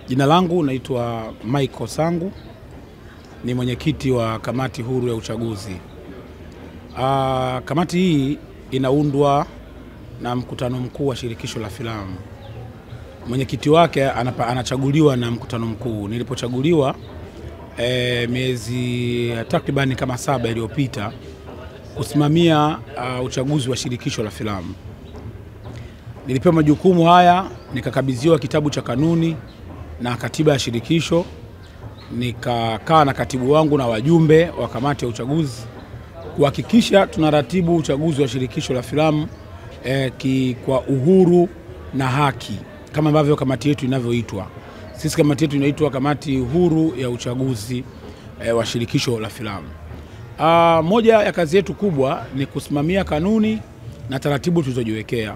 Jina langu naitwa Michael Sangu, ni mwenyekiti wa kamati huru ya uchaguzi. Kamati hii inaundwa na mkutano mkuu wa shirikisho la filamu. Mwenyekiti wake anachaguliwa na mkutano mkuu. Nilipochaguliwa miezi takribani kama 7 iliyopita kusimamia uchaguzi wa shirikisho la filamu. Nilipewa majukumu haya, nikakabidhiwa kitabu cha kanuni na katiba ya shirikisho, nikakaa na katibu wangu na wajumbe wa kamati ya uchaguzi kuhakikisha tunaratibu uchaguzi wa shirikisho la filamu kwa uhuru na haki, kama ambavyo kamati yetu inavyoitwa. Sisi kamati yetu inaitwa kamati huru ya uchaguzi wa shirikisho la filamu. Moja ya kazi yetu kubwa ni kusimamia kanuni na taratibu tulizojiwekea,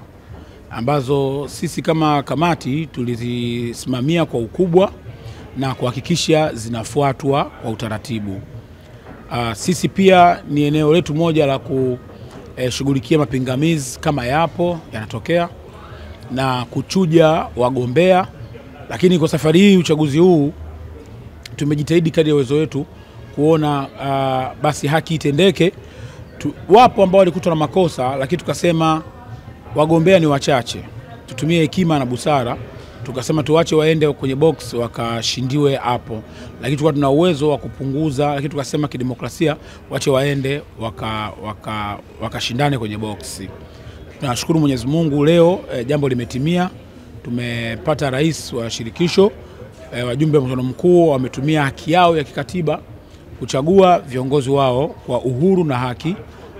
ambazo sisi kama kamati tulizisimamia kwa ukubwa na kuhakikisha zinafuatwa kwa utaratibu. Sisi pia ni eneo letu moja la kushughulikia mapingamizi kama yanatokea na kuchuja wagombea. Lakini kwa safari hii, uchaguzi huu, tumejitahidi kadri ya uwezo wetu kuona basi haki itendeke. Wapo ambao walikutwa na makosa, lakini tukasema wagombea ni wachache, tutumie hekima na busara, tukasema tuache waende kwenye box wakashindiwe hapo. Lakini tulikuwa tuna uwezo wa kupunguza, lakini tukasema kidemokrasia wache waende wakashindane kwenye box. Tunashukuru Mwenyezi Mungu, leo jambo limetimia. Tumepata rais wa shirikisho, wajumbe wa mkutano mkuu wametumia haki yao ya kikatiba kuchagua viongozi wao kwa uhuru na haki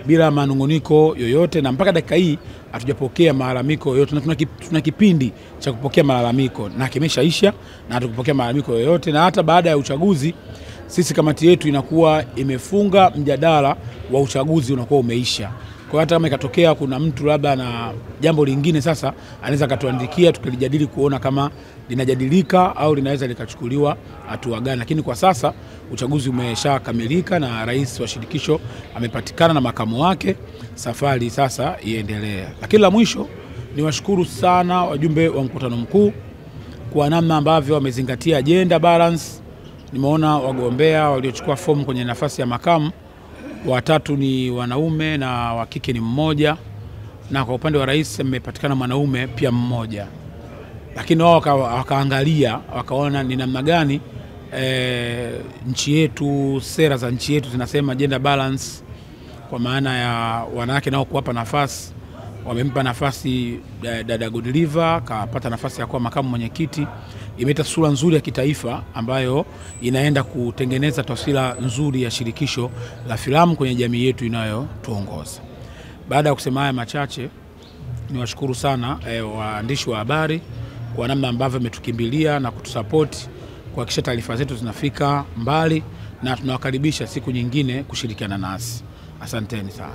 bila manunguniko yoyote, na mpaka dakika hii hatujapokea malalamiko yoyote. Na tuna kipindi cha kupokea malalamiko na kimeshaisha, na hatukupokea malalamiko yoyote. Na hata baada ya uchaguzi, sisi kamati yetu inakuwa imefunga mjadala wa uchaguzi unakuwa umeisha. Kwa hata kama ikatokea kuna mtu labda na jambo lingine, sasa anaweza katuandikia tukilijadili kuona kama linajadilika au linaweza likachukuliwa hatua gani. Lakini kwa sasa uchaguzi umeshakamilika na rais wa shirikisho amepatikana na makamu wake, safari sasa iendelee. Lakini la mwisho, niwashukuru sana wajumbe wa mkutano mkuu kwa namna ambavyo wamezingatia gender balance. Nimeona wagombea waliochukua fomu kwenye nafasi ya makamu, 3 ni wanaume na wa kike ni mmoja, na kwa upande wa rais amepatikana mwanaume pia mmoja. Lakini wao wakaangalia, wakaona ni namna gani nchi yetu, sera za nchi yetu zinasema gender balance, kwa maana ya wanawake nao kuwapa nafasi. Wamempa nafasi dada Godliver, kapata nafasi ya kuwa makamu mwenyekiti. Imeleta sura nzuri ya kitaifa ambayo inaenda kutengeneza taswira nzuri ya shirikisho la filamu kwenye jamii yetu inayotuongoza. Baada ya kusema haya machache, niwashukuru sana waandishi wa habari kwa namna ambavyo umetukimbilia na kutusapoti kuhakikisha taarifa zetu zinafika mbali, na tunawakaribisha siku nyingine kushirikiana nasi. Asanteni sana.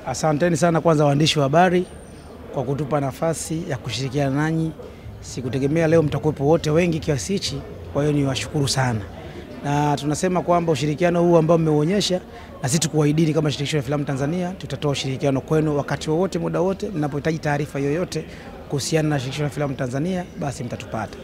Asanteni sana kwanza waandishi wa habari kwa kutupa nafasi ya kushirikiana nanyi. Sikutegemea leo mtakuwepo wote wengi kiasi hichi, kwa hiyo niwashukuru sana. Na tunasema kwamba ushirikiano huu ambao mmeuonyesha, na sisi tukuahidini kama shirikisho la filamu Tanzania, tutatoa ushirikiano kwenu wakati wowote, muda wote. Mnapohitaji taarifa yoyote kuhusiana na shirikisho la filamu Tanzania, basi mtatupata.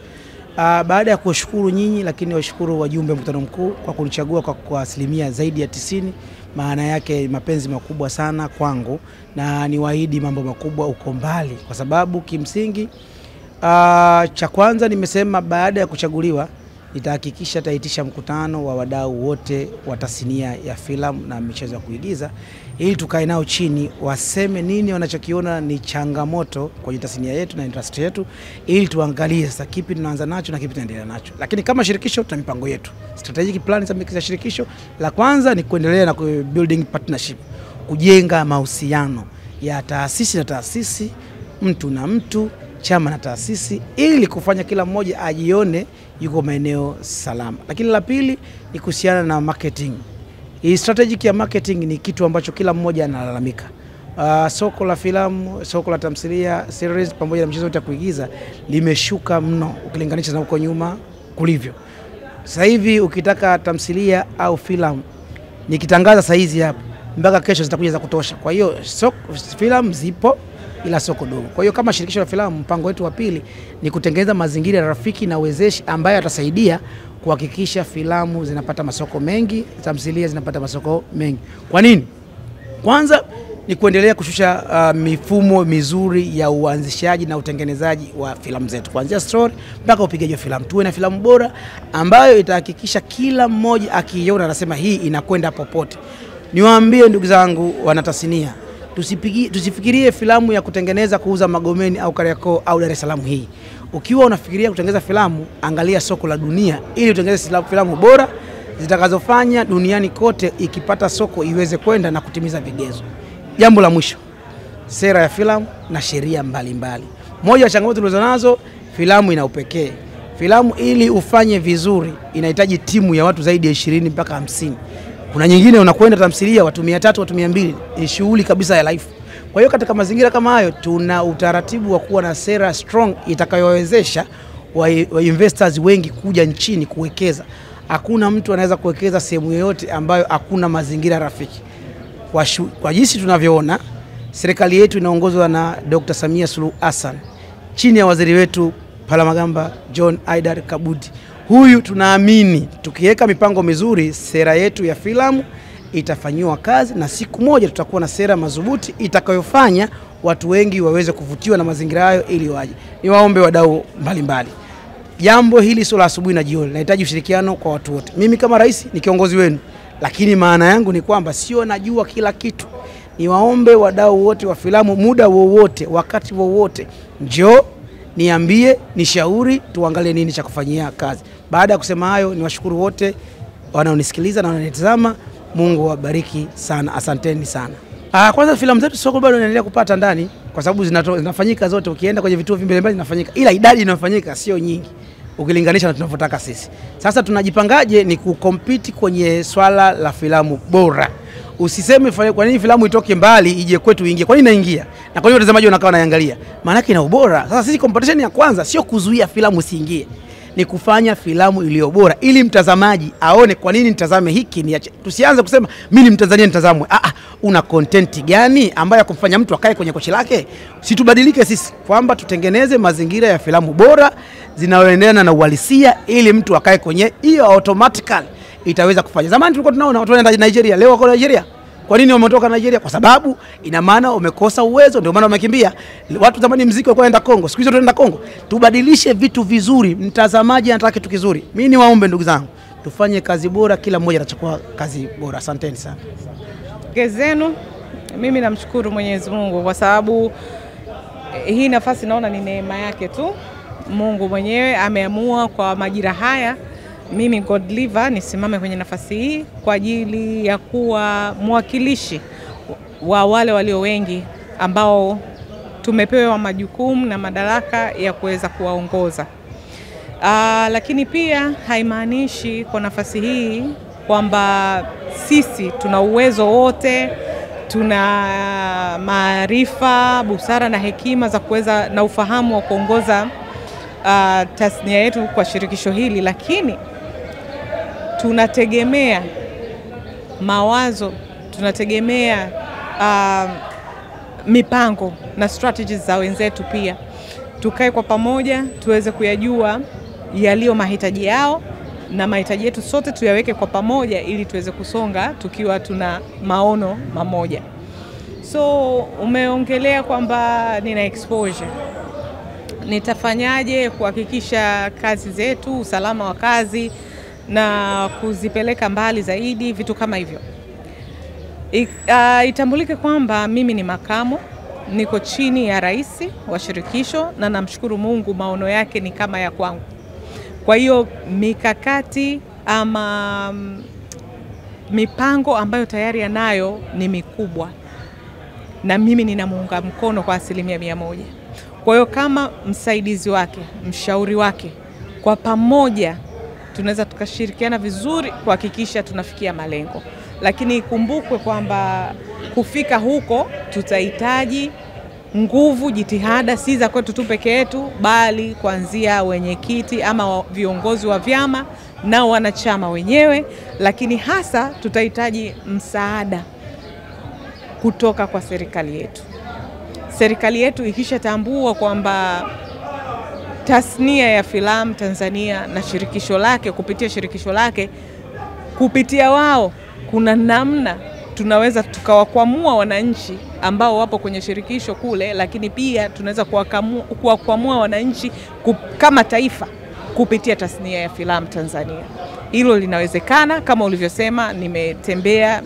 Baada ya kushukuru nyinyi, lakini washukuru wajumbe wa mkutano mkuu kwa kunichagua kwa asilimia zaidi ya 90. Maana yake mapenzi makubwa sana kwangu, na niwaahidi mambo makubwa uko mbali, kwa sababu kimsingi cha kwanza nimesema baada ya kuchaguliwa nitahakikisha taitisha mkutano wa wadau wote wa tasnia ya filamu na michezo ya kuigiza, ili tukae nao chini, waseme nini wanachokiona ni changamoto kwenye tasnia yetu na industry yetu, ili tuangalie sasa kipi tunaanza nacho na kipi tunaendelea nacho. Lakini kama shirikisho tuna mipango yetu, strategic plan za shirikisho. La kwanza ni kuendelea na building partnership, kujenga mahusiano ya taasisi na taasisi, mtu na mtu, chama na taasisi, ili kufanya kila mmoja ajione yuko maeneo salama. Lakini la pili ni kuhusiana na marketing. Hii strategic ya marketing ni kitu ambacho kila mmoja analalamika. Soko la filamu, soko la tamthilia, series pamoja na michezo ya kuigiza limeshuka mno ukilinganisha na huko nyuma kulivyo. Sasa hivi ukitaka tamthilia au filamu, nikitangaza saa hizi hapa mpaka kesho zitakuja za kutosha. Kwa hiyo filamu zipo, ila soko dogo. Kwa hiyo kama shirikisho la filamu, mpango wetu wa pili ni kutengeneza mazingira rafiki na wezeshi ambayo yatasaidia kuhakikisha filamu zinapata masoko mengi, tamthilia zinapata masoko mengi. Kwa nini? Kwanza ni kuendelea kushusha mifumo mizuri ya uanzishaji na utengenezaji wa filamu zetu, kuanzia story mpaka upigaji wa filamu. Tuwe na filamu bora ambayo itahakikisha kila mmoja akiiona anasema hii inakwenda popote. Niwaambie ndugu zangu wanatasnia, tusifikirie filamu ya kutengeneza kuuza Magomeni au Kariakoo au Dar es Salaam hii. Ukiwa unafikiria kutengeneza filamu, angalia soko la dunia ili utengeneze filamu bora zitakazofanya duniani kote ikipata soko iweze kwenda na kutimiza vigezo. Jambo la mwisho, sera ya filamu na sheria mbalimbali. Moja ya changamoto tulizonazo, filamu ina upekee. Filamu ili ufanye vizuri inahitaji timu ya watu zaidi ya 20 mpaka 50. Kuna nyingine unakwenda tamthilia watu 300, watu 200, ni shughuli kabisa ya life. Kwa hiyo katika mazingira kama hayo, tuna utaratibu wa kuwa na sera strong itakayowezesha wa investors wengi kuja nchini kuwekeza. Hakuna mtu anaweza kuwekeza sehemu yoyote ambayo hakuna mazingira rafiki. Kwa jinsi tunavyoona, serikali yetu inaongozwa na Dr. Samia Suluhu Hassan chini ya waziri wetu Palamagamba John Aidar Kabudi. Huyu tunaamini tukiweka mipango mizuri, sera yetu ya filamu itafanywa kazi na siku moja tutakuwa na sera madhubuti itakayofanya watu wengi waweze kuvutiwa na mazingira hayo ili waje. Niwaombe wadau mbalimbali, jambo hili sio la asubuhi na jioni, linahitaji ushirikiano kwa watu wote. Mimi kama rais ni kiongozi wenu, lakini maana yangu ni kwamba sio najua kila kitu. Niwaombe wadau wote wa filamu, muda wowote, wakati wowote, njoo niambie, nishauri, tuangalie nini cha kufanyia kazi. Baada ya kusema hayo, niwashukuru wote wanaonisikiliza na wananitazama. Mungu wabariki sana. Asanteni sana. Kwanza filamu zetu soko bado inaendelea kupata ndani kwa sababu zinafanyika zote. Ukienda kwenye vituo mbalimbali zinafanyika, ila idadi inayofanyika sio nyingi ukilinganisha na tunavyotaka sisi. Sasa tunajipangaje ni kukompiti kwenye swala la filamu bora. Usiseme kwa nini filamu itoke mbali ije kwetu ingie. Kwa nini inaingia? Na kwa nini watazamaji wanakaa wanaangalia? Maana yake ina ubora. Sasa sisi competition ya kwanza sio kuzuia filamu isiingie, ni kufanya filamu iliyo bora ili mtazamaji aone kwa nini nitazame hiki niache. Tusianze kusema mimi ni Mtanzania nitazamwe. Una content gani ambayo ya kumfanya mtu akae kwenye kochi lake? Situbadilike sisi kwamba tutengeneze mazingira ya filamu bora zinazoendana na uhalisia ili mtu akae kwenye hiyo, automatically itaweza kufanya. Zamani tulikuwa tunaona watu wanaenda Nigeria, leo wako Nigeria. Kwa nini wametoka Nigeria? Kwa sababu ina maana wamekosa uwezo, ndio maana wamekimbia. Watu zamani muziki walikuwa wanaenda Kongo, siku hizo tunaenda Kongo. Tubadilishe vitu vizuri, mtazamaji anataka kitu kizuri. Mimi niwaombe ndugu zangu, tufanye kazi bora, kila mmoja atachukua kazi bora. Asanteni sana. Gezenu, mimi namshukuru Mwenyezi Mungu kwa sababu hii nafasi naona ni neema yake tu. Mungu mwenyewe ameamua kwa majira haya mimi Godliver nisimame kwenye nafasi hii kwa ajili ya kuwa mwakilishi wa wale walio wengi ambao tumepewa majukumu na madaraka ya kuweza kuwaongoza. Lakini pia haimaanishi kwa nafasi hii kwamba sisi tuna uwezo wote, tuna maarifa, busara na hekima za kuweza na ufahamu wa kuongoza tasnia yetu kwa shirikisho hili, lakini tunategemea mawazo, tunategemea mipango na strategies za wenzetu pia. Tukae kwa pamoja tuweze kuyajua yaliyo mahitaji yao na mahitaji yetu sote tuyaweke kwa pamoja ili tuweze kusonga tukiwa tuna maono mamoja. So umeongelea kwamba nina exposure. Nitafanyaje kuhakikisha kazi zetu, usalama wa kazi na kuzipeleka mbali zaidi, vitu kama hivyo. Itambulike kwamba mimi ni makamu, niko chini ya rais wa shirikisho na namshukuru Mungu maono yake ni kama ya kwangu. Kwa hiyo mikakati ama mipango ambayo tayari yanayo ni mikubwa na mimi ninamuunga mkono kwa 100%. Kwa hiyo kama msaidizi wake, mshauri wake, kwa pamoja tunaweza tukashirikiana vizuri kuhakikisha tunafikia malengo. Lakini ikumbukwe kwamba kufika huko tutahitaji nguvu, jitihada si za kwetu tu peke yetu, bali kuanzia wenyekiti ama viongozi wa vyama na wanachama wenyewe, lakini hasa tutahitaji msaada kutoka kwa serikali yetu. serikali yetu ikishatambua kwamba tasnia ya filamu Tanzania na shirikisho lake, kupitia wao kuna namna tunaweza tukawakwamua wananchi ambao wapo kwenye shirikisho kule, lakini pia tunaweza kuwakwamua wananchi kama taifa kupitia tasnia ya filamu Tanzania. Hilo linawezekana. Kama ulivyosema, nimetembea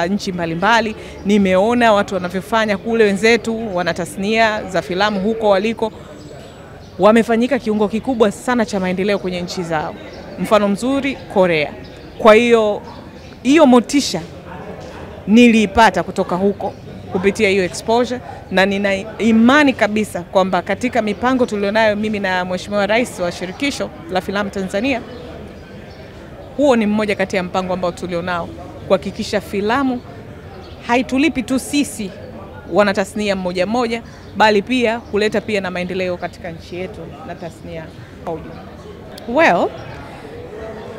nchi mbalimbali, nimeona watu wanavyofanya kule. Wenzetu wana tasnia za filamu huko waliko, wamefanyika kiungo kikubwa sana cha maendeleo kwenye nchi zao. Mfano mzuri Korea. Kwa hiyo motisha niliipata kutoka huko kupitia hiyo exposure, na nina imani kabisa kwamba katika mipango tulionayo mimi na Mheshimiwa Rais wa Shirikisho la Filamu Tanzania, huo ni mmoja kati ya mpango ambao tulionao, kuhakikisha filamu haitulipi tu sisi wana tasnia mmoja mmoja, bali pia kuleta pia na maendeleo katika nchi yetu na tasnia kwa ujumla. Well,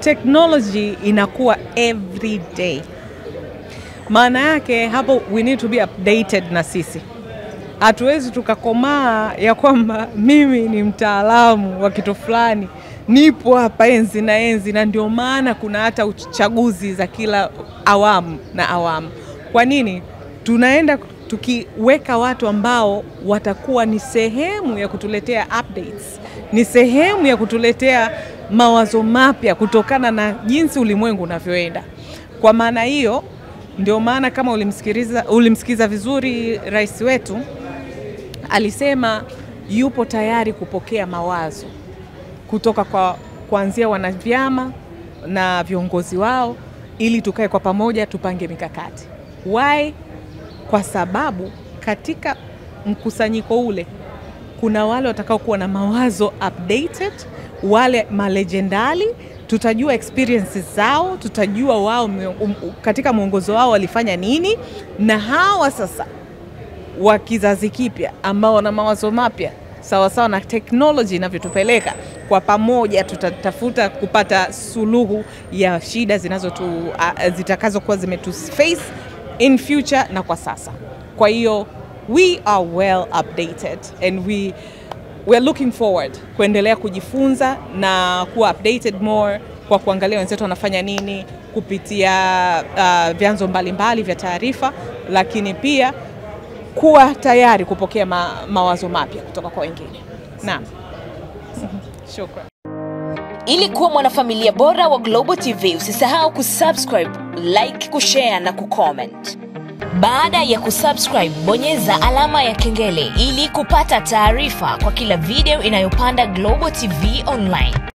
technology inakuwa every day. Maana yake hapo we need to be updated na sisi. Hatuwezi tukakomaa ya kwamba mimi ni mtaalamu wa kitu fulani, nipo hapa enzi na ndio maana kuna hata uchaguzi za kila awamu na awamu. Kwa nini? Tunaenda tukiweka watu ambao watakuwa ni sehemu ya kutuletea updates, ni sehemu ya kutuletea mawazo mapya kutokana na jinsi ulimwengu unavyoenda. Kwa maana hiyo ndio maana kama ulimsikiza vizuri rais wetu, alisema yupo tayari kupokea mawazo kutoka kuanzia wanavyama na viongozi wao, ili tukae kwa pamoja tupange mikakati. Why? Kwa sababu katika mkusanyiko ule kuna wale watakao kuwa na mawazo updated, wale malegendali, tutajua experiences zao, tutajua wao katika mwongozo wao walifanya nini, na hawa sasa wa kizazi kipya ambao wana mawazo mapya sawa na technology inavyotupeleka, kwa pamoja tutatafuta kupata suluhu ya shida zitakazokuwa zimetuface in future na kwa sasa. Kwa hiyo we are well updated and we are looking forward kuendelea kujifunza na kuwa updated more, kwa kuangalia wenzetu wanafanya nini kupitia vyanzo mbalimbali vya taarifa, lakini pia kuwa tayari kupokea mawazo mapya kutoka kwa wengine. Naam. Shukrani. Ili kuwa mwanafamilia bora wa Global TV, usisahau kusubscribe, like, kushare na kucomment. Baada ya kusubscribe, bonyeza alama ya kengele ili kupata taarifa kwa kila video inayopanda Global TV Online.